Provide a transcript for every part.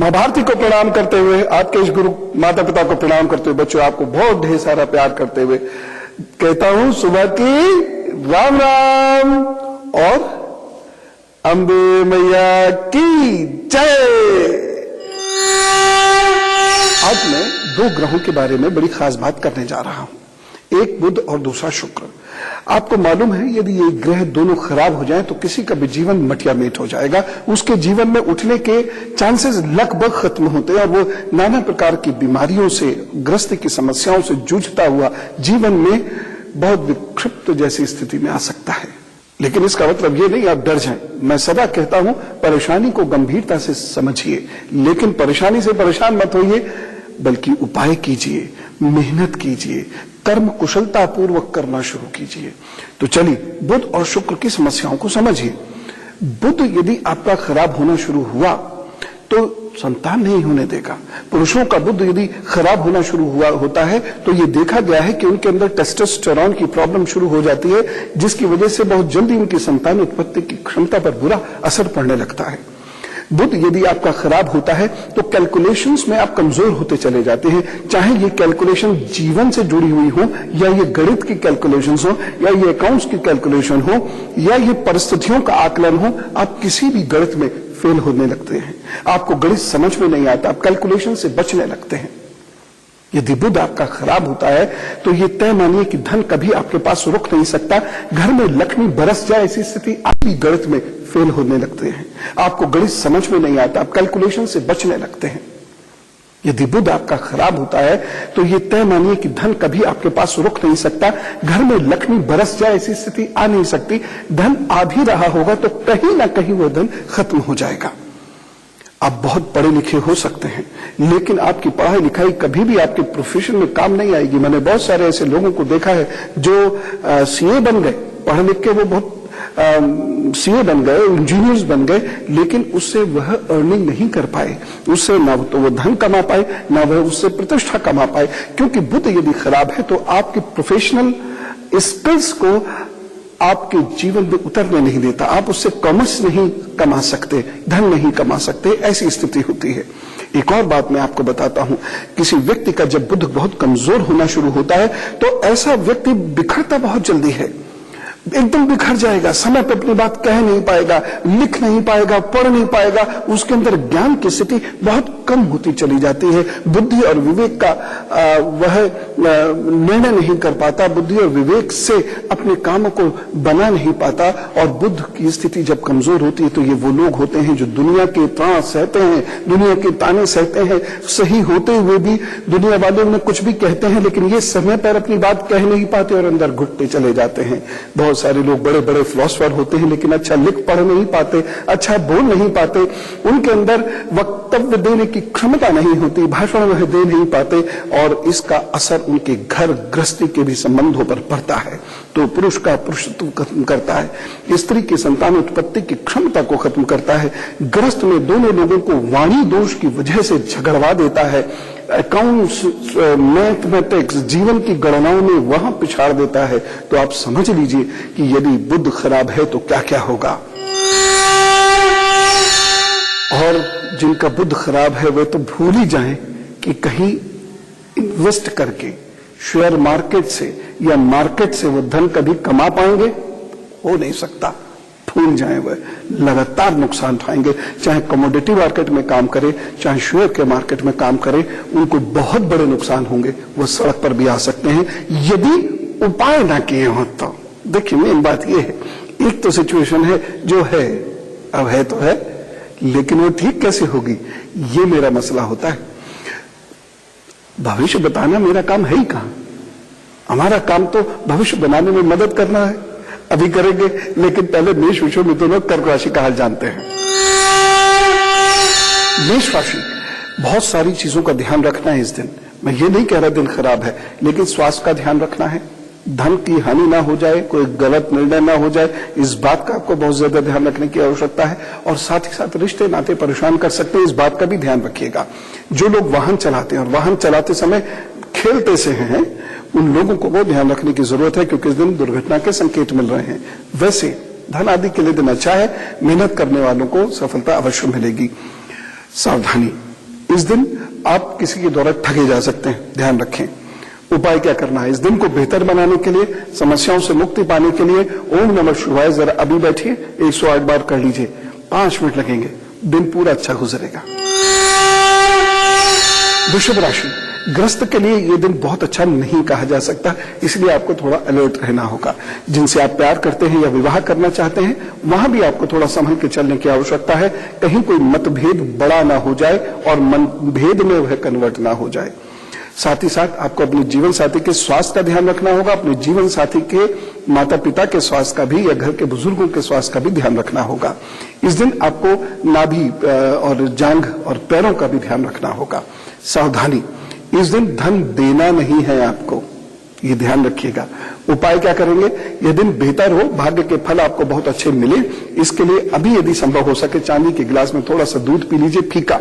मां भारती को प्रणाम करते हुए, आपके इस गुरु माता पिता को प्रणाम करते हुए, बच्चों आपको बहुत ढेर सारा प्यार करते हुए कहता हूं सुबह की राम राम और अंबे मैया की जय। आज मैं दो ग्रहों के बारे में बड़ी खास बात करने जा रहा हूं, एक बुध और दूसरा शुक्र। आपको मालूम है यदि ये ग्रह दोनों खराब हो जाएं तो किसी का भी जीवन मटिया मेट हो जाएगा, उसके जीवन में उठने के चांसेस लगभग खत्म होते हैं और वो नाना प्रकार की बीमारियों से, ग्रस्त की समस्याओं से जूझता हुआ जीवन में बहुत विक्षिप्त जैसी स्थिति में आ सकता है। लेकिन इसका मतलब ये नहीं आप डर जाएं। मैं सदा कहता हूं परेशानी को गंभीरता से समझिए, लेकिन परेशानी से परेशान मत होइए, बल्कि उपाय कीजिए, मेहनत कीजिए, कर्म कुशलता पूर्वक करना शुरू कीजिए। तो चलिए बुध और शुक्र की समस्याओं को समझिए। बुध यदि आपका खराब होना शुरू हुआ तो संतान नहीं होने देगा। पुरुषों का बुध यदि खराब होना शुरू होता है तो ये देखा गया है कि उनके अंदर टेस्टोस्टेरोन की प्रॉब्लम शुरू हो जाती है, जिसकी वजह से बहुत जल्दी उनकी संतान उत्पत्ति की क्षमता पर बुरा असर पड़ने लगता है। बुध यदि आपका खराब होता है तो कैलकुलेशंस में आप कमजोर होते चले जाते हैं, चाहे ये कैलकुलेशन जीवन से जुड़ी हुई हो, या ये गणित की कैलकुलेशंस हो, या ये अकाउंट्स की कैलकुलेशन हो, या ये परिस्थितियों का आकलन हो। आप किसी भी गणित में फेल होने लगते हैं, आपको गणित समझ में नहीं आता, आप कैलकुलेशन से बचने लगते हैं। यदि बुध आपका खराब होता है तो ये तय मानिए कि धन कभी आपके पास रुक नहीं सकता, घर में लक्ष्मी बरस जाए ऐसी स्थिति, आप भी गणित में फेल होने लगते हैं, आपको गणित समझ में नहीं आता, आप कैलकुलेशन से बचने लगते हैं। यदि बुध आपका खराब होता है तो ये तय मानिए कि धन कभी आपके पास रुक नहीं सकता, घर में लक्ष्मी बरस जाए ऐसी स्थिति आ नहीं सकती, धन आ भी रहा होगा तो कहीं ना कहीं वह धन खत्म हो जाएगा। आप बहुत पढ़े लिखे हो सकते हैं, लेकिन आपकी पढ़ाई लिखाई कभी भी आपके प्रोफेशन में काम नहीं आएगी। मैंने बहुत सारे ऐसे लोगों को देखा है जो सीए बन गए, पढ़ लिख के वो बहुत सीए बन गए, इंजीनियर्स बन गए, लेकिन उससे वह अर्निंग नहीं कर पाए, उससे ना तो वो धन कमा पाए, ना वह उससे प्रतिष्ठा कमा पाए। क्योंकि बुध यदि खराब है तो आपकी प्रोफेशनल स्किल्स को आपके जीवन में उतरने नहीं देता, आप उससे कॉमर्स नहीं कमा सकते, धन नहीं कमा सकते, ऐसी स्थिति होती है। एक और बात मैं आपको बताता हूं, किसी व्यक्ति का जब बुध बहुत कमजोर होना शुरू होता है तो ऐसा व्यक्ति बिखरता बहुत जल्दी है, एकदम बिखर जाएगा, समय पर अपनी बात कह नहीं पाएगा, लिख नहीं पाएगा, पढ़ नहीं पाएगा, उसके अंदर ज्ञान की स्थिति बहुत कम होती चली जाती है, बुद्धि और विवेक का वह निर्णय नहीं कर पाता, बुद्धि और विवेक से अपने कामों को बना नहीं पाता। और बुध की स्थिति जब कमजोर होती है तो ये वो लोग होते हैं जो दुनिया के ताने सहते हैं, दुनिया के ताने सहते हैं, सही होते हुए भी दुनिया वाले उन्हें कुछ भी कहते हैं, लेकिन ये समय पर अपनी बात कह नहीं पाते और अंदर घुटते चले जाते हैं। बहुत सारे लोग बड़े बड़े फिलोसोफर होते हैं लेकिन अच्छा लिख पढ़ नहीं पाते, अच्छा बोल नहीं पाते, उनके अंदर वक्तव्य देने की क्षमता नहीं होती, भाषण वह दे नहीं पाते, और इसका असर उनके घर गृहस्थी के भी संबंधों पर पड़ता है। तो पुरुष का पुरुषत्व खत्म करता है, स्त्री की संतान उत्पत्ति की क्षमता को खत्म करता है, गृहस्थ में दोनों लोगों को वाणी दोष की वजह से झगड़वा देता है, अकाउंट्स, मैथमेटिक्स, जीवन की गणनाओं में वहां पिछाड़ देता है। तो आप समझ लीजिए कि यदि बुध खराब है तो क्या क्या होगा। और जिनका बुध खराब है वे तो भूल ही जाएं कि कहीं इन्वेस्ट करके शेयर मार्केट से या मार्केट से वो धन कभी कमा पाएंगे, हो नहीं सकता, भूल जाएं, वह लगातार नुकसान उठाएंगे। चाहे कमोडिटी मार्केट में काम करे, चाहे शेयर के मार्केट में काम करे, उनको बहुत बड़े नुकसान होंगे, वो सड़क पर भी आ सकते हैं यदि उपाय ना किए हो तो। देखिए मेन बात यह है, एक तो सिचुएशन है जो है, अब है तो है, लेकिन वो ठीक कैसे होगी ये मेरा मसला होता है। भविष्य बताना मेरा काम है ही कहां, हमारा काम तो भविष्य बनाने में मदद करना है, अभी करेंगे, लेकिन पहले मेष विषय में तो लोग कर्क राशि का हाल जानते हैं। मेष राशि, बहुत सारी चीजों का ध्यान रखना है इस दिन। मैं ये नहीं कह रहा दिन खराब है, लेकिन स्वास्थ्य का ध्यान रखना है, धन की हानि ना हो जाए, कोई गलत निर्णय ना हो जाए, इस बात का आपको बहुत ज्यादा ध्यान रखने की आवश्यकता है। और साथ ही साथ रिश्ते नाते परेशान कर सकते हैं, इस बात का भी ध्यान रखिएगा। जो लोग वाहन चलाते हैं और वाहन चलाते समय खेलते से हैं, उन लोगों को बहुत ध्यान रखने की जरूरत है, क्योंकि इस दिन दुर्घटना के संकेत मिल रहे हैं। वैसे धन आदि के लिए दिन अच्छा है, मेहनत करने वालों को सफलता अवश्य मिलेगी। सावधानी, इस दिन आप किसी के द्वारा ठगे जा सकते हैं, ध्यान रखें। उपाय क्या करना है इस दिन को बेहतर बनाने के लिए, समस्याओं से मुक्ति पाने के लिए ओम नमः शिवाय जरा अभी बैठिए, 108 बार कर लीजिए, 5 मिनट लगेंगे, दिन पूरा अच्छा गुजरेगा। वृषभ राशि, ग्रस्त के लिए यह दिन बहुत अच्छा नहीं कहा जा सकता, इसलिए आपको थोड़ा अलर्ट रहना होगा। जिनसे आप प्यार करते हैं या विवाह करना चाहते हैं वहां भी आपको थोड़ा संभल के चलने की आवश्यकता है, कहीं कोई मतभेद बड़ा ना हो जाए और मनभेद में वह कन्वर्ट ना हो जाए। साथ ही साथ आपको अपने जीवन साथी के स्वास्थ्य का ध्यान रखना होगा, अपने जीवन साथी के माता पिता के स्वास्थ्य का भी या घर के बुजुर्गों के स्वास्थ्य का भी ध्यान रखना होगा। इस दिन आपको नाभि और जांघ और पैरों का भी ध्यान रखना होगा। सावधानी, इस दिन धन देना नहीं है आपको, ये ध्यान रखिएगा। उपाय क्या करेंगे, यह दिन बेहतर हो, भाग्य के फल आपको बहुत अच्छे मिले, इसके लिए अभी यदि संभव हो सके चांदी के गिलास में थोड़ा सा दूध पी लीजिए फीका,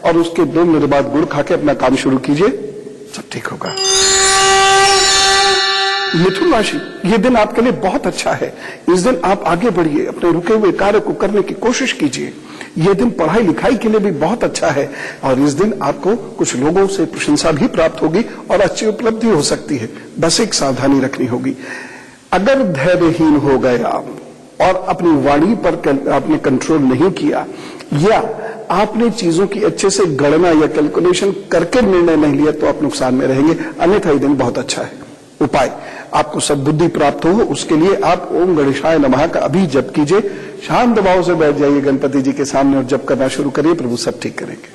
और उसके 2 मिनट बाद गुड़ खा के अपना काम शुरू कीजिए, सब ठीक होगा। मिथुन राशि, यह दिन आपके लिए बहुत अच्छा है। इस दिन आप आगे बढ़िए, अपने रुके हुए कार्य को करने की कोशिश कीजिए। यह दिन पढ़ाई लिखाई के लिए भी बहुत अच्छा है और इस दिन आपको कुछ लोगों से प्रशंसा भी प्राप्त होगी और अच्छी उपलब्धि हो सकती है। बस एक सावधानी रखनी होगी, अगर धैर्यहीन हो गए आप और अपनी वाणी पर आपने कंट्रोल नहीं किया या आपने चीजों की अच्छे से गणना या कैलकुलेशन करके निर्णय नहीं लिया तो आप नुकसान में रहेंगे, अन्यथा यह दिन बहुत अच्छा है। उपाय, आपको सद्बुद्धि प्राप्त हो उसके लिए आप ओम गणेशाय नमः का अभी जप कीजिए, शांत भाव से बैठ जाइए गणपति जी के सामने और जप करना शुरू करिए, प्रभु सब ठीक करेंगे।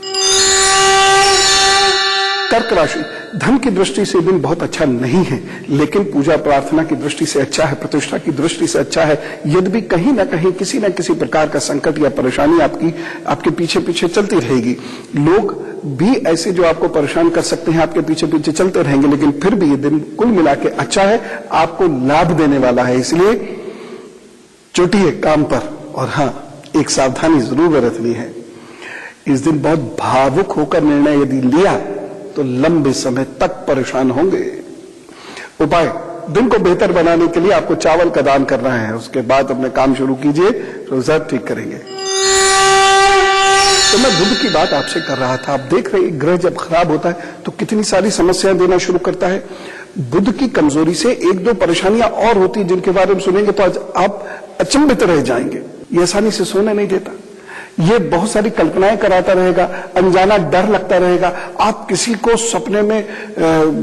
कर्क राशि, धन की दृष्टि से दिन बहुत अच्छा नहीं है, लेकिन पूजा प्रार्थना की दृष्टि से अच्छा है, प्रतिष्ठा की दृष्टि से अच्छा है। यद्यपि कहीं ना कहीं किसी न किसी प्रकार का संकट या परेशानी आपके पीछे पीछे चलती रहेगी, लोग भी ऐसे जो आपको परेशान कर सकते हैं आपके पीछे पीछे चलते रहेंगे, लेकिन फिर भी ये दिन कुल मिला के अच्छा है, आपको लाभ देने वाला है। इसलिए चुटिए काम पर, और हाँ एक सावधानी जरूर बरतनी है, इस दिन बहुत भावुक होकर निर्णय यदि लिया तो लंबे समय तक परेशान होंगे। उपाय, दिन को बेहतर बनाने के लिए आपको चावल का दान करना है, उसके बाद अपने काम शुरू कीजिए, रोजा ठीक करेंगे। तो मैं बुध की बात आपसे कर रहा था, आप देख रहे हैं ग्रह जब खराब होता है तो कितनी सारी समस्याएं देना शुरू करता है। बुध की कमजोरी से 1-2 परेशानियां और होती हैं जिनके बारे में सुनेंगे तो आज आप अचंभित रह जाएंगे। ये आसानी से सोने नहीं देता, ये बहुत सारी कल्पनाएं कराता रहेगा, अनजाना डर लगता रहेगा, आप किसी को सपने में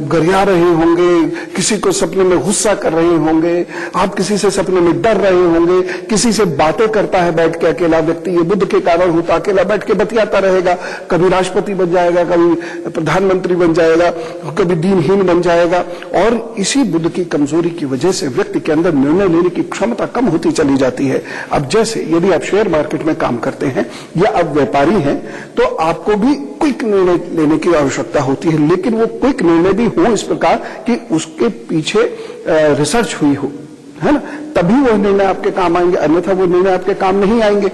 गरिया रहे होंगे, किसी को सपने में गुस्सा कर रहे होंगे, आप किसी से सपने में डर रहे होंगे, किसी से बातें करता है बैठ के अकेला व्यक्ति, ये बुध के कारण होता, अकेला बैठ के बतियाता रहेगा, कभी राष्ट्रपति बन जाएगा, कभी प्रधानमंत्री बन जाएगा, कभी दीनहीन बन जाएगा। और इसी बुध की कमजोरी की वजह से व्यक्ति के अंदर निर्णय लेने की क्षमता कम होती चली जाती है। अब जैसे यदि आप शेयर मार्केट में काम करते हैं या आप व्यापारी हैं तो आपको भी क्विक निर्णय लेने की आवश्यकता होती है, लेकिन वो क्विक निर्णय भी हो इस प्रकार कि उसके पीछे रिसर्च हुई हो, है ना, तभी वो निर्णय आपके काम आएंगे, अन्यथा वो निर्णय आपके काम नहीं आएंगे।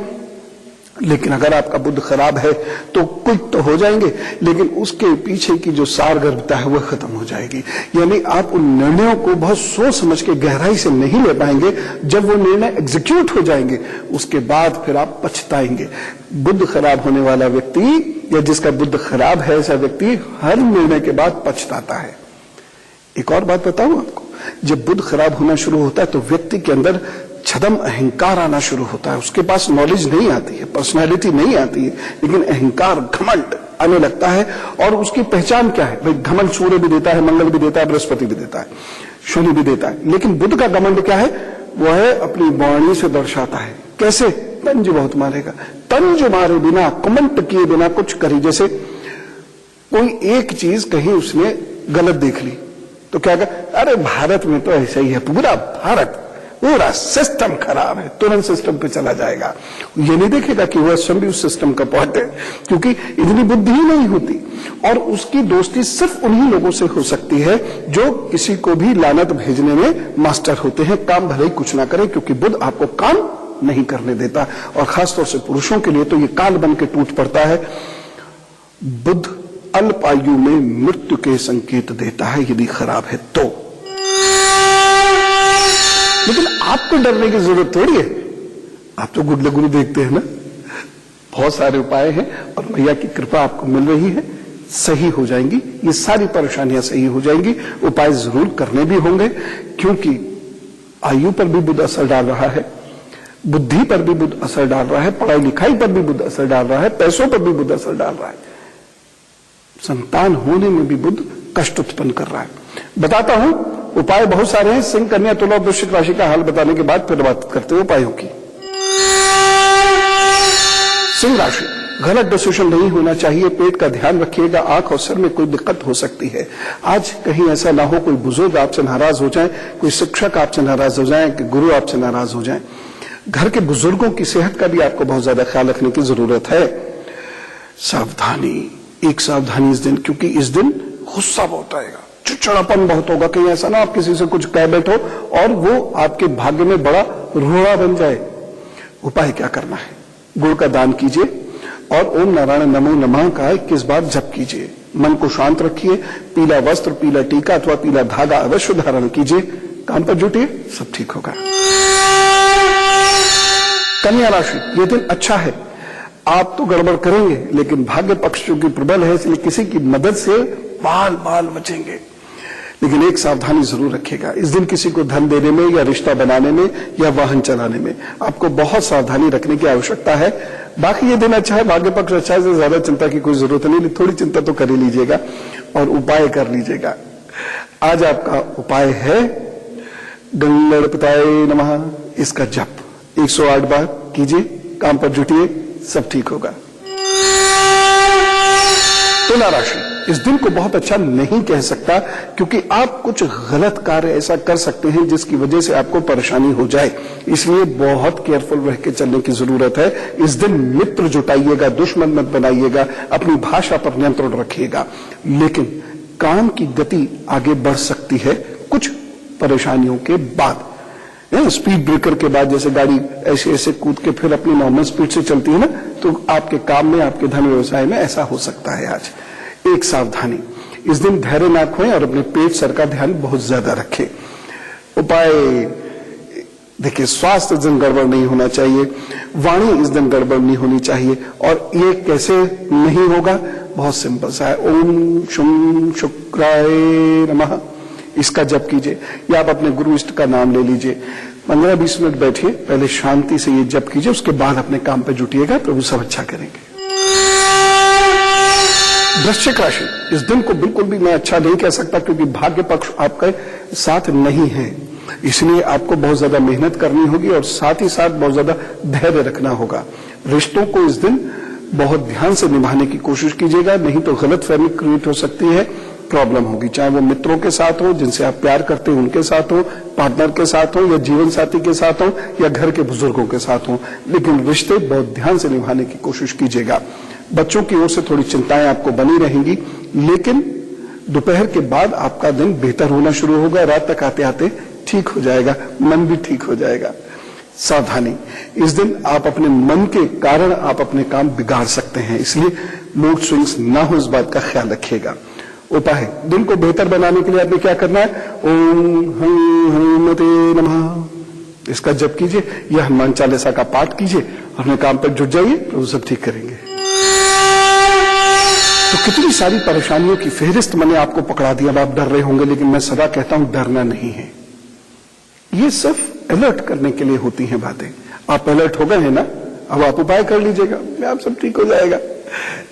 लेकिन अगर आपका बुध खराब है तो क्विक तो हो जाएंगे, लेकिन उसके पीछे की जो सारगर्भता है वह खत्म हो जाएगी। यानी आप उन निर्णयों को बहुत सोच समझ के गहराई से नहीं ले पाएंगे। जब वो निर्णय एग्जीक्यूट हो जाएंगे उसके बाद फिर आप पछताएंगे। बुध खराब होने वाला व्यक्ति या जिसका बुध खराब है ऐसा व्यक्ति हर निर्णय के बाद पछताता है। एक और बात बताऊं आपको, जब बुध खराब होना शुरू होता है तो व्यक्ति के अंदर छदम अहंकार आना शुरू होता है। उसके पास नॉलेज नहीं आती है, पर्सनालिटी नहीं आती है, लेकिन अहंकार घमंड आने लगता है। और उसकी पहचान क्या है भाई, घमंड सूर्य भी देता है, मंगल भी देता है, बृहस्पति भी देता है, शनि भी देता है, लेकिन बुध का घमंड क्या है, वो है अपनी वाणी से दर्शाता है। कैसे, तंज बहुत मारेगा, तंज मारे बिना, कमेंट किए बिना कुछ करे। जैसे कोई एक चीज कहीं उसने गलत देख ली तो क्या कहा, अरे भारत में तो ऐसा ही है, पूरा भारत, पूरा सिस्टम खराब है, तुरंत सिस्टम पे चला जाएगा। ये नहीं देखेगा कि वह स्वयं भी उस सिस्टम का पार्ट है, क्योंकि इतनी बुद्धि ही नहीं होती। और उसकी दोस्ती सिर्फ उन्हीं लोगों से हो सकती है जो किसी को भी लानत भेजने में मास्टर होते हैं, काम भले ही कुछ ना करें, क्योंकि बुध आपको काम नहीं करने देता। और खासतौर से पुरुषों के लिए तो ये काल बन के टूट पड़ता है। बुध अल्प आयु में मृत्यु के संकेत देता है यदि खराब है तो। लेकिन आपको डरने की जरूरत थोड़ी है, आप तो गुड गुरु देखते हैं ना, बहुत सारे उपाय हैं और मैया की कृपा आपको मिल रही है, सही हो जाएंगी, ये सारी परेशानियां सही हो जाएंगी। उपाय जरूर करने भी होंगे, क्योंकि आयु पर भी बुध असर डाल रहा है, बुद्धि पर भी बुध असर डाल रहा है, पढ़ाई लिखाई पर भी बुध असर डाल रहा है, पैसों पर भी बुध असर डाल रहा है, संतान होने में भी बुध कष्ट उत्पन्न कर रहा है। बताता हूं, उपाय बहुत सारे हैं। सिंह, कन्या, तुला और वृश्चिक राशि का हाल बताने के बाद फिर बात करते हैं उपायों की। सिंह राशि, गलत डिसीजन नहीं होना चाहिए, पेट का ध्यान रखिएगा, आंख और सर में कोई दिक्कत हो सकती है। आज कहीं ऐसा ना हो कोई बुजुर्ग आपसे नाराज हो जाए, कोई शिक्षक आपसे नाराज हो जाए, कि गुरु आपसे नाराज हो जाए। घर के बुजुर्गों की सेहत का भी आपको बहुत ज्यादा ख्याल रखने की जरूरत है। सावधानी, एक सावधानी इस दिन, क्योंकि इस दिन गुस्सा बहुत आएगा, चिड़चिड़ापन बहुत होगा। कहीं ऐसा ना आप किसी से कुछ कह बैठो और वो आपके भाग्य में बड़ा रोड़ा बन जाए। उपाय क्या करना है? गुड़ का दान कीजिए और ओम नारायण नमो नमः का 21 बार जप कीजिए। मन को शांत रखिए, पीला वस्त्र, पीला टीका अथवा पीला धागा अवश्य धारण कीजिए। काम पर जुटिए, सब ठीक होगा। कन्या राशि, यह दिन अच्छा है, आप तो गड़बड़ करेंगे लेकिन भाग्य पक्ष चूंकि प्रबल है, इसलिए किसी की मदद से बाल बाल बचेंगे। लेकिन एक सावधानी जरूर रखिएगा, इस दिन किसी को धन देने में या रिश्ता बनाने में या वाहन चलाने में आपको बहुत सावधानी रखने की आवश्यकता है। बाकी ये दिन अच्छा है, भाग्य पक्ष अच्छा है, ज्यादा चिंता की कोई जरूरत नहीं, थोड़ी चिंता तो कर ही लीजिएगा और उपाय कर लीजिएगा। आज आपका उपाय है गणपताय नमः, इसका जप 108 बार कीजिए। काम पर जुटिए, सब ठीक होगा। तुला राशि, इस दिन को बहुत अच्छा नहीं कह सकता, क्योंकि आप कुछ गलत कार्य ऐसा कर सकते हैं जिसकी वजह से आपको परेशानी हो जाए, इसलिए बहुत केयरफुल रह के चलने की जरूरत है। इस दिन मित्र जुटाइएगा, दुश्मन मत बनाइएगा, अपनी भाषा पर नियंत्रण रखिएगा। लेकिन काम की गति आगे बढ़ सकती है कुछ परेशानियों के बाद। स्पीड ब्रेकर के बाद जैसे गाड़ी ऐसे ऐसे कूद के फिर अपनी नॉर्मल स्पीड से चलती है ना, तो आपके काम में, आपके धन व्यवसाय में ऐसा हो सकता है। आज एक सावधानी, इस दिन धैर्य ना खोएं और अपने पेट सर का ध्यान बहुत ज्यादा रखें। उपाय देखिए, स्वास्थ्य इस दिन गड़बड़ नहीं होना चाहिए, वाणी इस दिन गड़बड़ नहीं होनी चाहिए। और ये कैसे नहीं होगा? बहुत सिंपल सा है, ओम शुम शुक्राय नमः, इसका जप कीजिए या आप अपने गुरु इष्ट का नाम ले लीजिए। 15-20 मिनट बैठिए, पहले शांति से ये जप कीजिए, उसके बाद अपने काम पे जुटिएगा, प्रभु सब अच्छा करेंगे। वृश्चिक राशि, इस दिन को बिल्कुल भी मैं अच्छा नहीं कह सकता, क्योंकि भाग्य पक्ष आपके साथ नहीं है, इसलिए आपको बहुत ज्यादा मेहनत करनी होगी और साथ ही साथ बहुत ज्यादा धैर्य रखना होगा। रिश्तों को इस दिन बहुत ध्यान से निभाने की कोशिश कीजिएगा, नहीं तो गलतफहमी क्रिएट हो सकती है, प्रॉब्लम होगी। चाहे वो मित्रों के साथ हो, जिनसे आप प्यार करते हो उनके साथ हो, पार्टनर के साथ हो, या जीवन साथी के साथ हो, या घर के बुजुर्गों के साथ हो, लेकिन रिश्ते बहुत ध्यान से निभाने की कोशिश कीजिएगा। बच्चों की ओर से थोड़ी चिंताएं आपको बनी रहेंगी, लेकिन दोपहर के बाद आपका दिन बेहतर होना शुरू होगा, रात तक आते आते ठीक हो जाएगा, मन भी ठीक हो जाएगा। सावधानी, इस दिन आप अपने मन के कारण आप अपने काम बिगाड़ सकते हैं, इसलिए मूड स्विंग्स ना हो, इस बात का ख्याल रखिएगा। उपाय, दिन को बेहतर बनाने के लिए आपने क्या करना है? ओम हनुमते नमः, इसका जप कीजिए या हनुमान चालीसा का पाठ कीजिए, अपने काम पर जुट जाइए, तो वो सब ठीक करेंगे। तो कितनी सारी परेशानियों की फेहरिस्त मैंने आपको पकड़ा दिया। अब आप डर रहे होंगे, लेकिन मैं सदा कहता हूं डरना नहीं है, ये सिर्फ अलर्ट करने के लिए होती हैं बातें। आप अलर्ट हो गए हैं ना, अब आप उपाय कर लीजिएगा, आप सब ठीक हो जाएगा।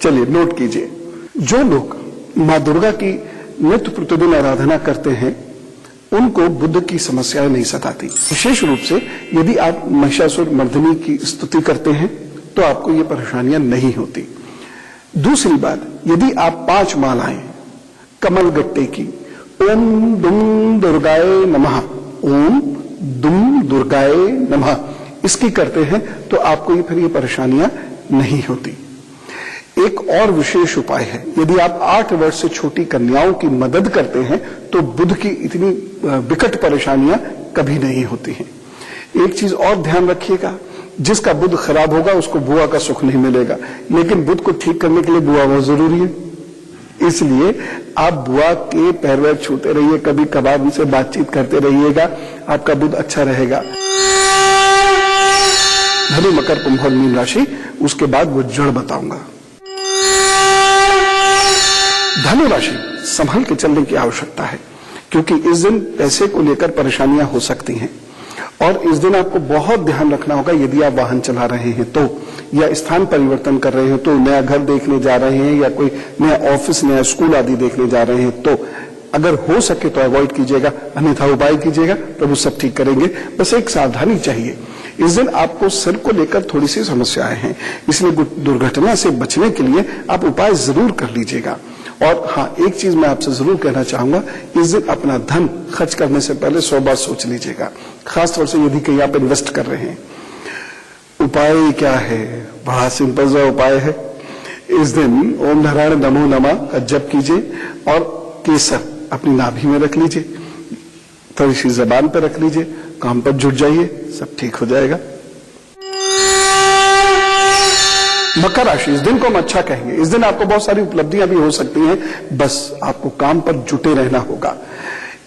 चलिए नोट कीजिए, जो लोग मां दुर्गा की नित्य प्रतिदिन आराधना करते हैं उनको बुद्ध की समस्याएं नहीं सताती। विशेष रूप से यदि आप महिषासुर मर्दिनी की स्तुति करते हैं तो आपको ये परेशानियां नहीं होती। दूसरी बात, यदि आप 5 मालाएं कमल गट्टे की ओम दुम दुर्गाय नमः, ओम दुम दुर्गाय नमः, इसकी करते हैं तो आपको ये फिर ये परेशानियां नहीं होती। एक और विशेष उपाय है, यदि आप 8 वर्ष से छोटी कन्याओं की मदद करते हैं तो बुध की इतनी विकट परेशानियां कभी नहीं होती हैं। एक चीज और ध्यान रखिएगा, जिसका बुध खराब होगा उसको बुआ का सुख नहीं मिलेगा, लेकिन बुध को ठीक करने के लिए बुआ बहुत जरूरी है, इसलिए आप बुआ के पैर वैर छूते रहिए, कभी कभार उनसे बातचीत करते रहिएगा, आपका बुध अच्छा रहेगा। धनु, मकर, कुंभ और मीन राशि, उसके बाद वो जड़ बताऊंगा। धनु राशि, संभल के चलने की आवश्यकता है, क्योंकि इस दिन पैसे को लेकर परेशानियां हो सकती हैं और इस दिन आपको बहुत ध्यान रखना होगा। यदि आप वाहन चला रहे हैं तो, या स्थान परिवर्तन कर रहे हैं तो, नया घर देखने जा रहे हैं या कोई नया ऑफिस, नया स्कूल आदि देखने जा रहे हैं तो अगर हो सके तो अवॉइड कीजिएगा, अन्यथा उपाय कीजिएगा, प्रभु सब ठीक करेंगे। बस एक सावधानी चाहिए, इस दिन आपको सिर को लेकर थोड़ी सी समस्याएं हैं, इसलिए दुर्घटना से बचने के लिए आप उपाय जरूर कर लीजिएगा। और हाँ, एक चीज मैं आपसे जरूर कहना चाहूंगा, इस दिन अपना धन खर्च करने से पहले 100 बार सोच लीजिएगा, खासतौर से यदि कहीं आप इन्वेस्ट कर रहे हैं। उपाय क्या है? बड़ा सिंपल सा उपाय है। इस दिन ओम नारायण नमो नमः का जप कीजिए और केसर अपनी नाभि में रख लीजिए, थोड़ी सी जबान पर रख लीजिए, काम पर जुट जाइए, सब ठीक हो जाएगा। मकर राशि, इस दिन को हम अच्छा कहेंगे। इस दिन आपको बहुत सारी उपलब्धियां भी हो सकती हैं, बस आपको काम पर जुटे रहना होगा।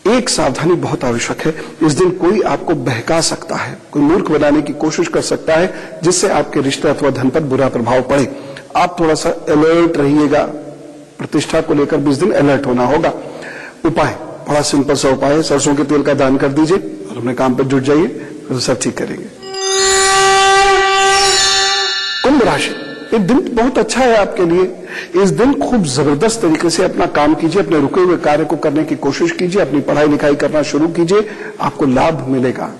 एक सावधानी बहुत आवश्यक है, इस दिन कोई आपको बहका सकता है, कोई मूर्ख बनाने की कोशिश कर सकता है, जिससे आपके रिश्ते अथवा धन पर बुरा प्रभाव पड़े। आप थोड़ा सा अलर्ट रहिएगा, प्रतिष्ठा को लेकर भी इस दिन अलर्ट होना होगा। उपाय बड़ा सिंपल सा उपाय है, सरसों के तेल का दान कर दीजिए और अपने काम पर जुट जाइए, तो सब ठीक करेंगे। कुंभ राशि, ये दिन बहुत अच्छा है आपके लिए। इस दिन खूब जबरदस्त तरीके से अपना काम कीजिए, अपने रुके हुए कार्य को करने की कोशिश कीजिए, अपनी पढ़ाई लिखाई करना शुरू कीजिए, आपको लाभ मिलेगा।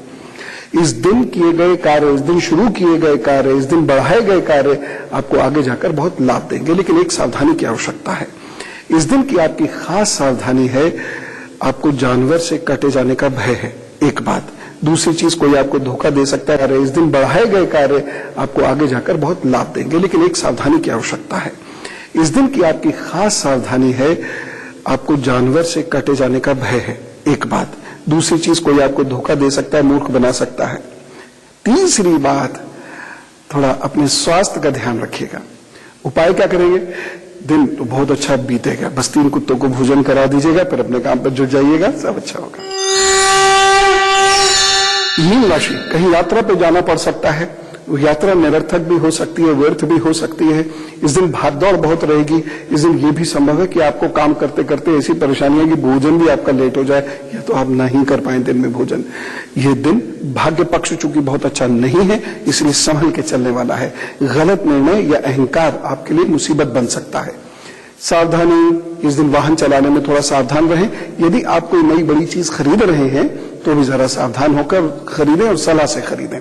इस दिन किए गए कार्य, इस दिन शुरू किए गए कार्य, इस दिन बढ़ाए गए कार्य आपको आगे जाकर बहुत लाभ देंगे, लेकिन एक सावधानी की आवश्यकता है। इस दिन की आपकी खास सावधानी है, आपको जानवर से काटे जाने का भय है, एक बात। दूसरी चीज, कोई आपको धोखा दे सकता है। इस दिन बढ़ाए गए कार्य आपको आगे जाकर बहुत लाभ देंगे, लेकिन एक सावधानी की आवश्यकता है। इस दिन की आपकी खास सावधानी है, आपको जानवर से काटे जाने का भय है, एक बात। दूसरी चीज, कोई आपको धोखा दे सकता है, मूर्ख बना सकता है। तीसरी बात, थोड़ा अपने स्वास्थ्य का ध्यान रखिएगा। उपाय क्या करेंगे? दिन तो बहुत अच्छा बीतेगा, बस 3 कुत्तों को भोजन करा दीजिएगा, फिर अपने काम पर जुट जाइएगा, सब अच्छा होगा। मीन राशि, कहीं यात्रा पे जाना पड़ सकता है, वो यात्रा निरर्थक भी हो सकती है, व्यर्थ भी हो सकती है। इस दिन भागदौड़ बहुत रहेगी। इस दिन ये भी संभव है कि आपको काम करते करते ऐसी परेशानियां कि भोजन भी आपका लेट हो जाए, या तो आप नहीं कर पाए दिन में भोजन। ये दिन भाग्य पक्ष चूंकि बहुत अच्छा नहीं है, इसलिए संभल के चलने वाला है। गलत निर्णय या अहंकार आपके लिए मुसीबत बन सकता है। सावधानी, इस दिन वाहन चलाने में थोड़ा सावधान रहें। यदि आप कोई नई बड़ी चीज खरीद रहे हैं तो भी जरा सावधान होकर खरीदें और सलाह से खरीदें।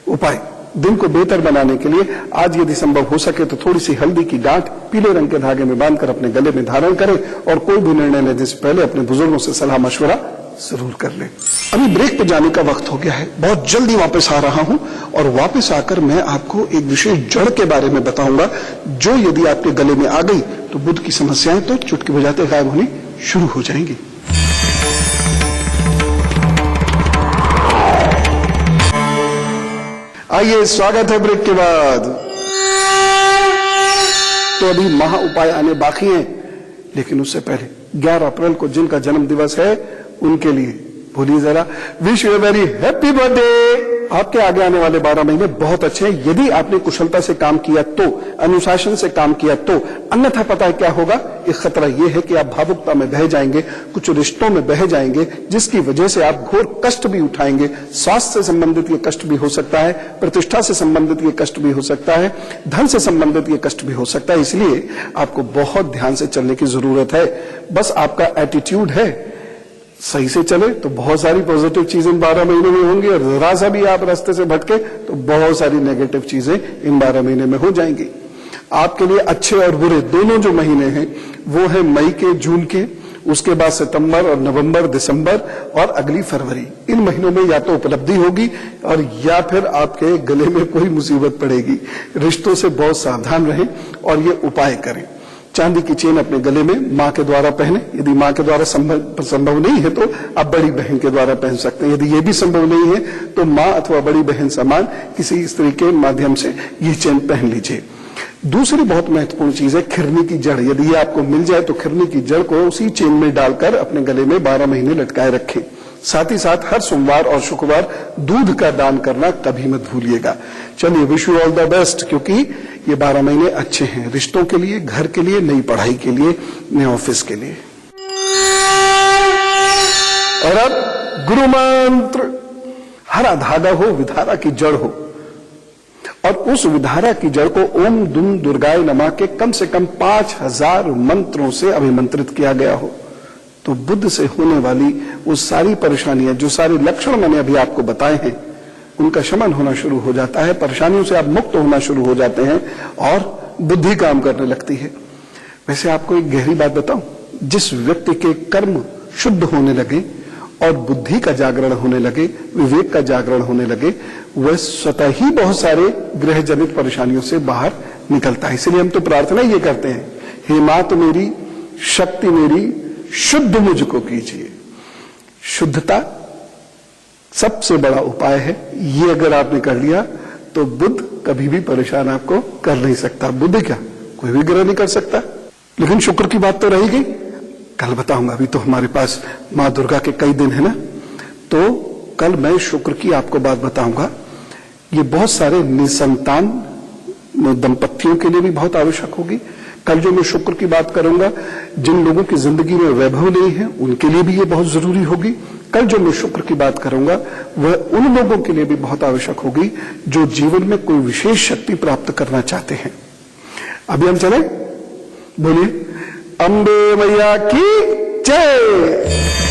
उपाय, दिन को बेहतर बनाने के लिए आज यदि संभव हो सके तो थोड़ी सी हल्दी की गांठ पीले रंग के धागे में बांधकर अपने गले में धारण करें और कोई भी निर्णय लेने से पहले अपने बुजुर्गों से सलाह मशवरा जरूर कर लें। अभी ब्रेक पे जाने का वक्त हो गया है, बहुत जल्दी वापस आ रहा हूं और वापस आकर मैं आपको एक विशेष जड़ के बारे में बताऊंगा, जो यदि आपके गले में आ गई तो बुध की समस्याएं तो चुटकी बजाते गायब होनी शुरू हो जाएंगी। आइए, स्वागत है ब्रेक के बाद। तो अभी महा उपाय आने बाकी हैं, लेकिन उससे पहले 11 अप्रैल को जिनका जन्म दिवस है उनके लिए बोलिए जरा, wish you very happy birthday. आपके आगे आने वाले 12 महीने बहुत अच्छे हैं यदि आपने कुशलता से काम किया तो, अनुशासन से काम किया तो। अन्यथा पता है क्या होगा? एक खतरा यह है कि आप भावुकता में बह जाएंगे, कुछ रिश्तों में बह जाएंगे, जिसकी वजह से आप घोर कष्ट भी उठाएंगे। स्वास्थ्य से संबंधित ये कष्ट भी हो सकता है, प्रतिष्ठा से संबंधित ये कष्ट भी हो सकता है, धन से संबंधित ये कष्ट भी हो सकता है। इसलिए आपको बहुत ध्यान से चलने की जरूरत है। बस आपका एटीट्यूड है, सही से चले तो बहुत सारी पॉजिटिव चीजें 12 महीने में होंगी, और जरा सा भी आप रास्ते से भटके तो बहुत सारी नेगेटिव चीजें इन 12 महीने में हो जाएंगी। आपके लिए अच्छे और बुरे दोनों जो महीने हैं वो है मई के, जून के, उसके बाद सितंबर और नवंबर, दिसंबर और अगली फरवरी। इन महीनों में या तो उपलब्धि होगी और या फिर आपके गले में कोई मुसीबत पड़ेगी। रिश्तों से बहुत सावधान रहें और ये उपाय करें। चांदी की चेन अपने गले में मां के द्वारा पहने, यदि मां के द्वारा संभव नहीं है तो आप बड़ी बहन के द्वारा पहन सकते हैं। यदि ये भी संभव नहीं है तो मां अथवा बड़ी बहन समान किसी स्त्री के माध्यम से ये चेन पहन लीजिए। दूसरी बहुत महत्वपूर्ण चीज है खिरनी की जड़। यदि ये आपको मिल जाए तो खिरनी की जड़ को उसी चेन में डालकर अपने गले में 12 महीने लटकाए रखें। साथ ही साथ हर सोमवार और शुक्रवार दूध का दान करना कभी मत भूलिएगा। चलिए, wish you all the best, क्योंकि ये 12 महीने अच्छे हैं रिश्तों के लिए, घर के लिए, नई पढ़ाई के लिए, नए ऑफिस के लिए। और अब गुरु मंत्र। हरा धागा हो, विधारा की जड़ हो, और उस विधारा की जड़ को ओम दुम दुर्गाय नमः के कम से कम 5000 मंत्रों से अभिमंत्रित किया गया हो, तो बुद्ध से होने वाली वो सारी परेशानियां, जो सारे लक्षण मैंने अभी आपको बताए हैं, उनका शमन होना शुरू हो जाता है। परेशानियों से आप मुक्त होना शुरू हो जाते हैं और बुद्धि काम करने लगती है। वैसे आपको एक गहरी बात बताऊं, जिस व्यक्ति के कर्म शुद्ध होने लगे और बुद्धि का जागरण होने लगे, विवेक का जागरण होने लगे, वह स्वतः ही बहुत सारे ग्रह जनित परेशानियों से बाहर निकलता है। इसलिए हम तो प्रार्थना ये करते हैं, हे मात मेरी, शक्ति मेरी, शुद्ध मुझको कीजिए। शुद्धता सबसे बड़ा उपाय है। ये अगर आपने कर लिया तो बुद्ध कभी भी परेशान आपको कर नहीं सकता। बुद्ध क्या, कोई भी ग्रह नहीं कर सकता। लेकिन शुक्र की बात तो रही गई, कल बताऊंगा। अभी तो हमारे पास मां दुर्गा के कई दिन है ना, तो कल मैं शुक्र की आपको बात बताऊंगा। ये बहुत सारे निसंतान दंपतियों के लिए भी बहुत आवश्यक होगी। कल जो मैं शुक्र की बात करूंगा, जिन लोगों की जिंदगी में वैभव नहीं है उनके लिए भी ये बहुत जरूरी होगी। कल जो मैं शुक्र की बात करूंगा वह उन लोगों के लिए भी बहुत आवश्यक होगी जो जीवन में कोई विशेष शक्ति प्राप्त करना चाहते हैं। अभी हम चले, बोलिए अम्बे मैया की जय।